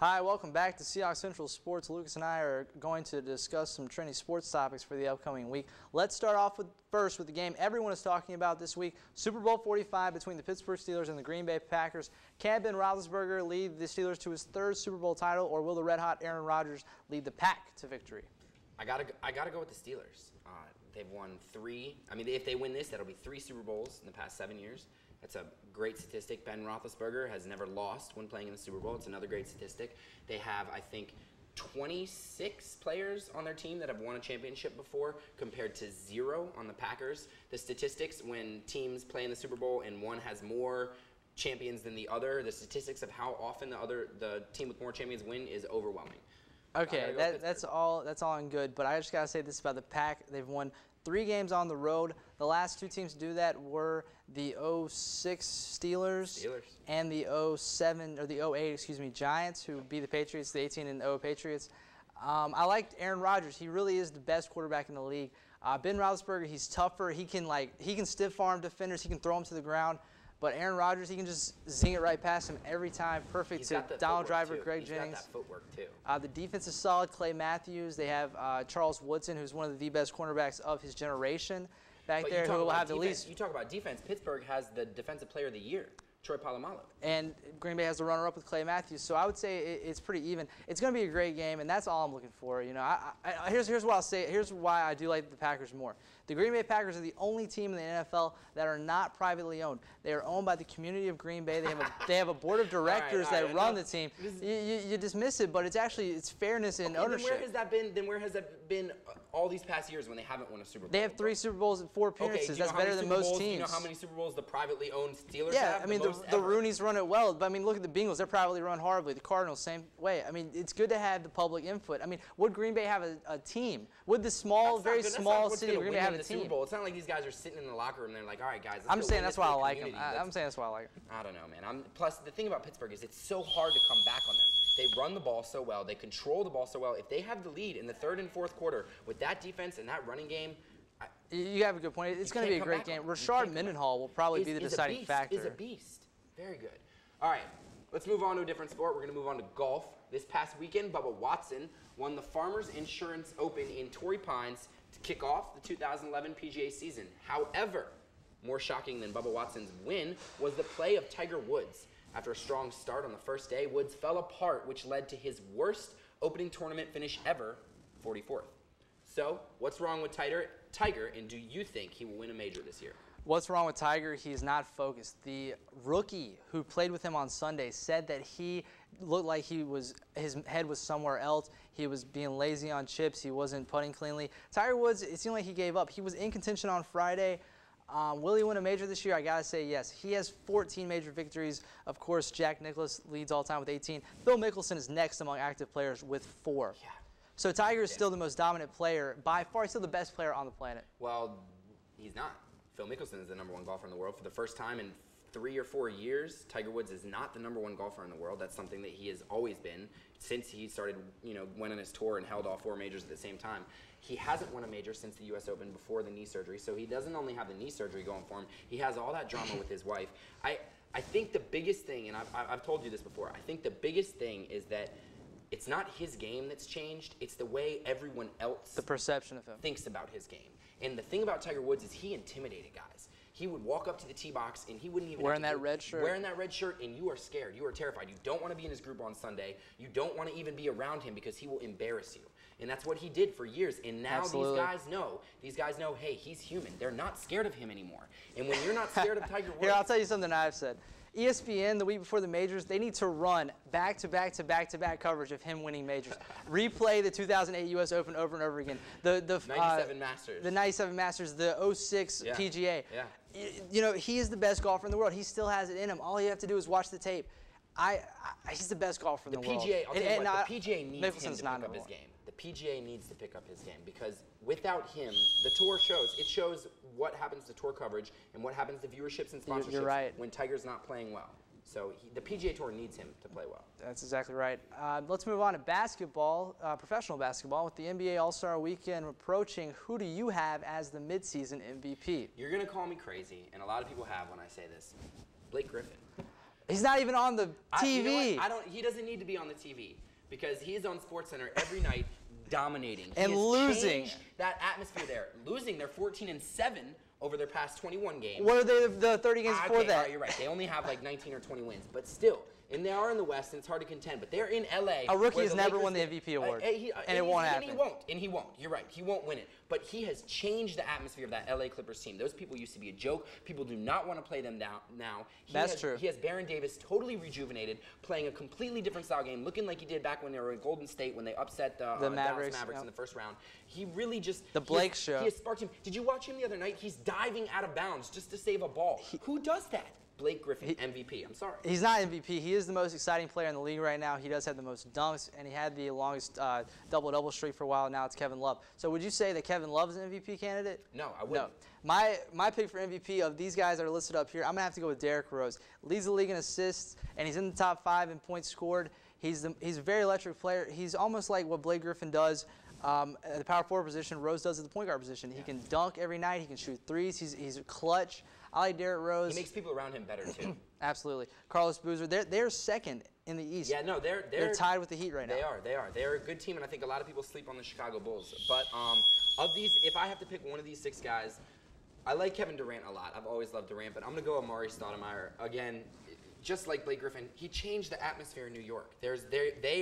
Hi, welcome back to Seahawk Central Sports. Lucas and I are going to discuss some trending sports topics for the upcoming week. Let's start off first with the game everyone is talking about this week, Super Bowl 45 between the Pittsburgh Steelers and the Green Bay Packers. Can Ben Roethlisberger lead the Steelers to his third Super Bowl title, or will the red-hot Aaron Rodgers lead the Pack to victory? I gotta go with the Steelers. They've won 3. I mean, if they win this, that'll be 3 Super Bowls in the past 7 years. That's a great statistic. Ben Roethlisberger has never lost when playing in the Super Bowl. It's another great statistic. They have, I think, 26 players on their team that have won a championship before, compared to 0 on the Packers. The statistics when teams play in the Super Bowl and one has more champions than the other, the statistics of how often the team with more champions win is overwhelming. Okay, that's all in good, but I just gotta say this about the Pack. They've won 3 games on the road. The last 2 teams to do that were the 06 Steelers and the 07 or the 08, Giants, who beat the Patriots, the 18-0 Patriots. I liked Aaron Rodgers. He really is the best quarterback in the league. Ben Roethlisberger, he's tougher. He can stiff arm defenders. He can throw them to the ground. But Aaron Rodgers, he can just zing it right past him every time. Perfect to Donald Driver, Greg Jennings. He's got that footwork, too. The defense is solid. Clay Matthews. They have Charles Woodson, who's one of the best cornerbacks of his generation back there, who will have the least. You talk about defense. Pittsburgh has the Defensive Player of the Year, Troy Polamalu. And Green Bay has the runner-up with Clay Matthews. So I would say it's pretty even. It's going to be a great game, and that's all I'm looking for. You know, here's what I'll say. Here's why I do like the Packers more. The Green Bay Packers are the only team in the NFL that are not privately owned. They are owned by the community of Green Bay. They have a board of directors that run the team. You dismiss it, but it's fairness in ownership. Then where has that been all these past years when they haven't won a Super Bowl? They have 3 Super Bowls and 4 appearances. That's better than most teams. Do you know how many Super Bowls the privately owned Steelers have? Yeah, I mean the Rooneys run it well, but I mean look at the Bengals. They're privately run horribly. The Cardinals, same way. I mean it's good to have the public input. I mean, would Green Bay have a team? Would the very small city of Green Bay have a team? Super Bowl. It's not like these guys are sitting in the locker room and they're like, all right, guys, I'm saying that's why I like them. I'm saying that's why I like them. I don't know, man. Plus, the thing about Pittsburgh is it's so hard to come back on them. They run the ball so well. They control the ball so well. If they have the lead in the 3rd and 4th quarter with that defense and that running game, you have a good point. It's going to be a great game. Rashard Mendenhall will probably be the deciding factor. He's a beast. Very good. All right, let's move on to a different sport. We're going to move on to golf. This past weekend, Bubba Watson won the Farmers Insurance Open in Torrey Pines to kick off the 2011 PGA season. However, more shocking than Bubba Watson's win was the play of Tiger Woods. After a strong start on the first day, Woods fell apart, which led to his worst opening tournament finish ever, 44th. So, what's wrong with Tiger, and do you think he will win a major this year? What's wrong with Tiger? He's not focused. The rookie who played with him on Sunday said that he looked like his head was somewhere else. He was being lazy on chips. He wasn't putting cleanly. Tiger Woods, it seemed like he gave up. He was in contention on Friday. Will he win a major this year? I got to say yes. He has 14 major victories. Of course, Jack Nicklaus leads all time with 18. Phil Mickelson is next among active players with 4. Yeah. So Tiger is still the most dominant player. By far, he's still the best player on the planet. Well, he's not. Phil Mickelson is the #1 golfer in the world. For the first time in 3 or 4 years, Tiger Woods is not the #1 golfer in the world. That's something that he has always been since he started, went on his tour and held all 4 majors at the same time. He hasn't won a major since the U.S. Open before the knee surgery, so he doesn't only have the knee surgery going for him, he has all that drama with his wife. I think the biggest thing, and I've told you this before, I think the biggest thing is that it's not his game that's changed, it's the way everyone else the perception of him thinks about his game. And the thing about Tiger Woods is he intimidated guys. He would walk up to the tee box and he wouldn't even wearing that red shirt, and you are scared. You are terrified. You don't want to be in his group on Sunday. You don't want to even be around him because he will embarrass you. And that's what he did for years. And now these guys know, hey, he's human. They're not scared of him anymore. And when you're not scared of Tiger Woods, here, I'll tell you something I've said. ESPN, the week before the majors, they need to run back-to-back coverage of him winning majors. Replay the 2008 U.S. Open over and over again. The 97 Masters. The 97 Masters, the 06 PGA. Yeah. You know, he is the best golfer in the world. He still has it in him. All you have to do is watch the tape. He's the best golfer in the world. I'll tell you what, the PGA needs him to pick up his #1. game. The PGA needs to pick up his game because without him, the tour shows what happens to tour coverage and what happens to viewerships and sponsorships You're right. when Tiger's not playing well. So the PGA Tour needs him to play well. That's exactly right. Let's move on to basketball, professional basketball. With the NBA All-Star Weekend approaching, who do you have as the midseason MVP? You're going to call me crazy, and a lot of people have when I say this. Blake Griffin. He's not even on the TV. You know he doesn't need to be on the TV because he is on SportsCenter every night dominating. And losing. That atmosphere there. Losing. They're 14-7 over their past 21 games. What are they the 30 games before that? Right, you're right. They only have like 19 or 20 wins. But still, and they are in the West, and it's hard to contend. But they're in L.A. A rookie has never won the MVP award. And it won't happen. And he won't. You're right. He won't win it. But he has changed the atmosphere of that L.A. Clippers team. Those people used to be a joke. People do not want to play them now. That's true. He has Baron Davis totally rejuvenated, playing a completely different style game, looking like he did back when they were in Golden State when they upset the Mavericks in the first round. He really just the Blake show. He has sparked him. Did you watch him the other night? He's diving out of bounds just to save a ball. Who does that? Blake Griffin, MVP. I'm sorry. He's not MVP. He is the most exciting player in the league right now. He does have the most dunks, and he had the longest double-double streak for a while. Now it's Kevin Love. So would you say that Kevin Love is an MVP candidate? No, I wouldn't. No. My pick for MVP of these guys that are listed up here, I'm going to have to go with Derrick Rose. Leads the league in assists, and he's in the top 5 in points scored. He's a very electric player. He's almost like what Blake Griffin does at the power forward position. Rose does at the point guard position. He can dunk every night. He can shoot threes. He's clutch. I like Derrick Rose. He makes people around him better, too. Absolutely. Carlos Boozer, they're second in the East. Yeah, no, they're tied with the Heat right now. They are. They're a good team, and I think a lot of people sleep on the Chicago Bulls. But of these, if I have to pick one of these 6 guys, I like Kevin Durant a lot. I've always loved Durant, but I'm going to go Amari Stoudemire. Again, just like Blake Griffin, he changed the atmosphere in New York. They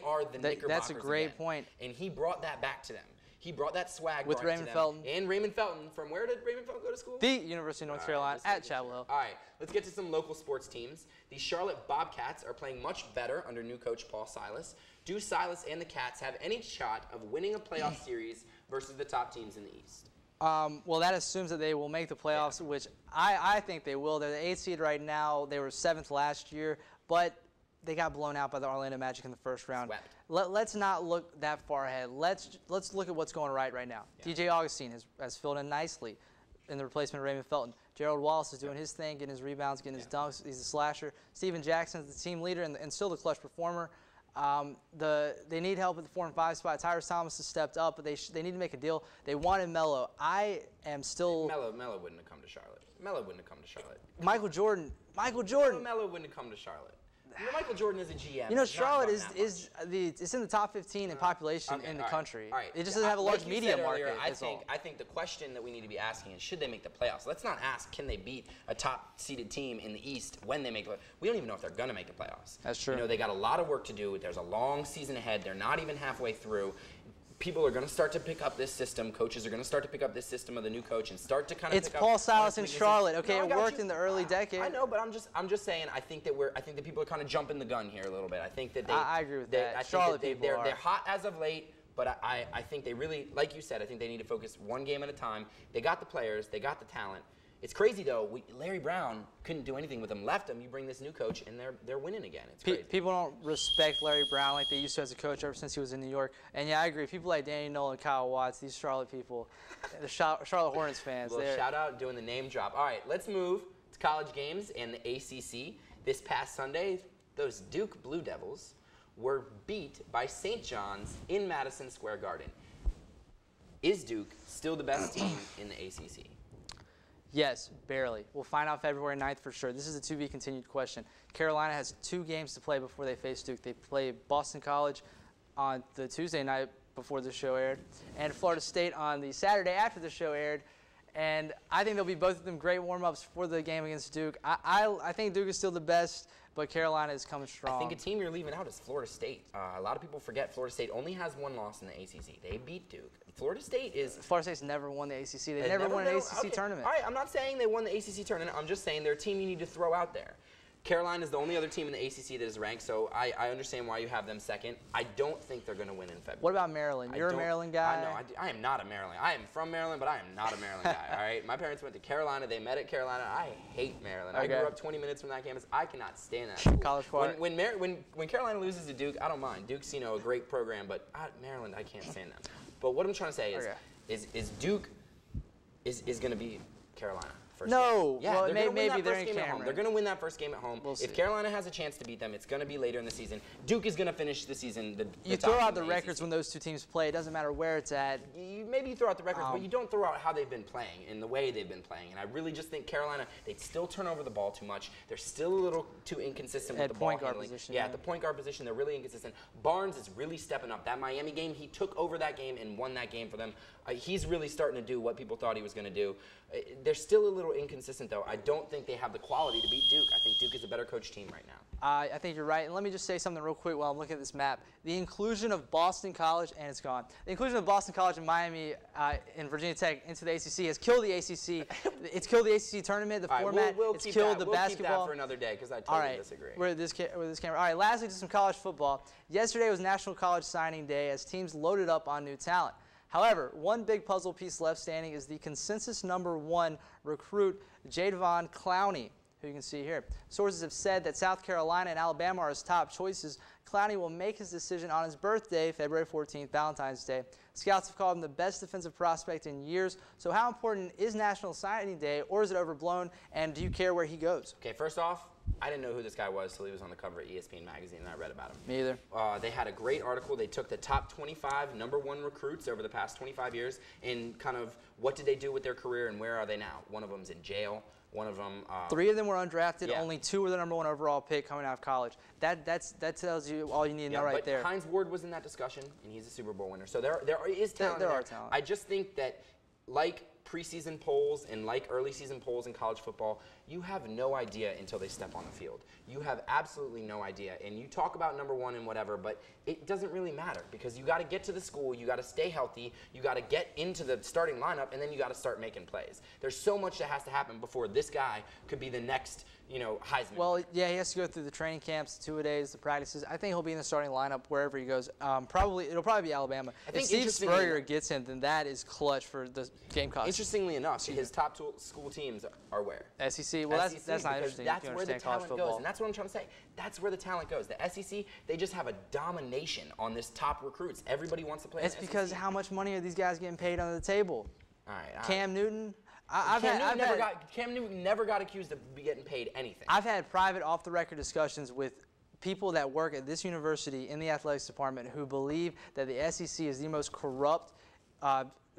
are the Knickerbockers. That's a great point. And he brought that back to them. He brought that swag with Raymond Felton. And Raymond Felton. From where did Raymond Felton go to school? The University of North Carolina at Chapel Hill. All right, let's get to some local sports teams. The Charlotte Bobcats are playing much better under new coach Paul Silas. Do Silas and the Cats have any shot of winning a playoff series versus the top teams in the East? Well, that assumes that they will make the playoffs, which I think they will. They're the 8th seed right now. They were 7th last year, but they got blown out by the Orlando Magic in the first round. Let's not look that far ahead. Let's look at what's going right now. Yeah. DJ Augustine has filled in nicely in the replacement of Raymond Felton. Gerald Wallace is doing his thing, getting his rebounds, getting his dunks. He's a slasher. Steven Jackson is the team leader and still the clutch performer. They need help at the 4 and 5 spot. Tyrese Thomas has stepped up, but they need to make a deal. They wanted Melo. I am still. Melo wouldn't have come to Charlotte. Melo wouldn't have come to Charlotte. Michael Jordan. Melo wouldn't have come to Charlotte. You know, Michael Jordan is a GM. You know, Charlotte is in the top 15 in population in the country. All right. It just doesn't have a large media market. I think the question that we need to be asking is, should they make the playoffs? Let's not ask, can they beat a top-seeded team in the East when they make the playoffs? We don't even know if they're going to make the playoffs. That's true. You know, they got a lot of work to do. There's a long season ahead. They're not even halfway through. People are going to start to pick up this system. Coaches are going to start to pick up this system of the new coach and start to kind of. It's Paul Silas in Charlotte. Okay, it worked in the early decade. I know, but I'm just saying. I think that people are kind of jumping the gun here a little bit. I think that I agree with that. Charlotte people are. They're hot as of late, but I think they really, like you said, I think they need to focus one game at a time. They got the players, they got the talent. It's crazy though. Larry Brown couldn't do anything with them. Left him. You bring this new coach, and they're winning again. It's crazy. People don't respect Larry Brown like they used to as a coach ever since he was in New York. And yeah, I agree. People like Danny Nolan, Kyle Watts, these Charlotte people, the Charlotte Hornets fans. Well, shout out doing the name drop. All right, let's move to college games and the ACC. This past Sunday, those Duke Blue Devils were beat by St. John's in Madison Square Garden. Is Duke still the best team in the ACC? Yes, barely. We'll find out February 9th for sure. This is a to-be-continued question. Carolina has 2 games to play before they face Duke. They play Boston College on the Tuesday night before the show aired, and Florida State on the Saturday after the show aired. And I think they'll be both of them great warm-ups for the game against Duke. I think Duke is still the best, but Carolina is coming strong. I think a team you're leaving out is Florida State. A lot of people forget Florida State only has 1 loss in the ACC. They beat Duke. Florida State's never won the ACC. They never won an ACC tournament. All right, I'm not saying they won the ACC tournament. I'm just saying they're a team you need to throw out there. Carolina is the only other team in the ACC that is ranked, so I understand why you have them second. I don't think they're going to win in February. What about Maryland? You're a Maryland guy? I am not a Maryland. I am from Maryland, but I am not a Maryland guy, all right? My parents went to Carolina. They met at Carolina. I hate Maryland. Okay. I grew up 20 minutes from that campus. I cannot stand that school. College Park. When Carolina loses to Duke, I don't mind. Duke's, a great program, but Maryland, I can't stand that. But what I'm trying to say is Duke is going to beat Carolina first No. game. Yeah, well, they're going to win maybe that they're first in game at home. Cameron. They're going to win that first game at home. We'll see. If Carolina has a chance to beat them, it's going to be later in the season. Duke is going to finish the season. You throw out the records when those two teams play. It doesn't matter where it's at. Maybe you throw out the records, but you don't throw out how they've been playing and the way they've been playing. And I really just think Carolina, they still turn over the ball too much. They're still a little too inconsistent with the ball handling. Yeah, at the point guard position, they're really inconsistent. Barnes is really stepping up. That Miami game, he took over that game and won that game for them. He's really starting to do what people thought he was going to do. They're still a little inconsistent, though. I don't think they have the quality to beat Duke. I think Duke is a better coach team right now. I think you're right. And let me just say something real quick while I'm looking at this map. The inclusion of Boston College, and it's gone. The inclusion of Boston College and Miami and Virginia Tech into the ACC has killed the ACC. It's killed the ACC tournament, the format. It's killed the basketball. We'll keep that for another day because I totally disagree. We're at this camera. All right, lastly, to some college football. Yesterday was National College Signing Day as teams loaded up on new talent. However, one big puzzle piece left standing is the consensus #1 recruit, Jadeveon Clowney, who you can see here. Sources have said that South Carolina and Alabama are his top choices. Clowney will make his decision on his birthday, February 14th, Valentine's Day. Scouts have called him the best defensive prospect in years. So how important is National Signing Day, or is it overblown, and do you care where he goes? Okay, first off, I didn't know who this guy was until he was on the cover of ESPN magazine and I read about him. Me either. They had a great article. They took the top 25 #1 recruits over the past 25 years and kind of what did they do with their career and where are they now. One of them's in jail. One of them. 3 of them were undrafted. Yeah. Only 2 were the #1 overall pick coming out of college. That tells you all you need to know right there. Hines Ward was in that discussion, and he's a Super Bowl winner. So there is talent. There are talent. I just think that, like preseason polls and like early season polls in college football, you have no idea until they step on the field. You have absolutely no idea. And you talk about #1 and whatever, but it doesn't really matter because you got to get to the school, you got to stay healthy, you got to get into the starting lineup, and then you got to start making plays. There's so much that has to happen before this guy could be the next, Heisman. Well, yeah, he has to go through the training camps, the two-a-days, the practices. I think he'll be in the starting lineup wherever he goes. It'll probably be Alabama. If Steve Spurrier gets him, then that is clutch for the Gamecocks. Interestingly enough, his top school teams are where? SEC. Well, SEC, that's not interesting. That's where the talent goes, and that's what I'm trying to say. That's where the talent goes. The SEC, they just have a domination on this top recruits. Everybody wants to play. It's because how much money are these guys getting paid under the table? All right. Cam Newton. Cam Newton never got accused of getting paid anything. I've had private, off-the-record discussions with people that work at this university in the athletics department who believe that the SEC is the most corrupt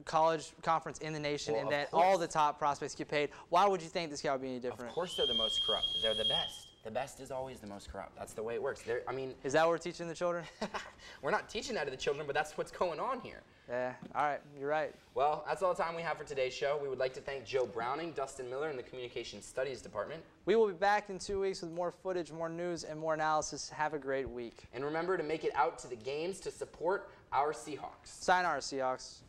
college conference in the nation, and that all the top prospects get paid. Why would you think this guy would be any different? Of course they're the most corrupt. They're the best. The best is always the most corrupt. That's the way it works. Is that what we're teaching the children? We're not teaching that to the children, but that's what's going on here. Yeah, all right, you're right. Well, that's all the time we have for today's show. We would like to thank Joe Browning, Dustin Miller, and the Communication Studies Department. We will be back in 2 weeks with more footage, more news, and more analysis. Have a great week. And remember to make it out to the games to support our Seahawks. Sayonara, Seahawks.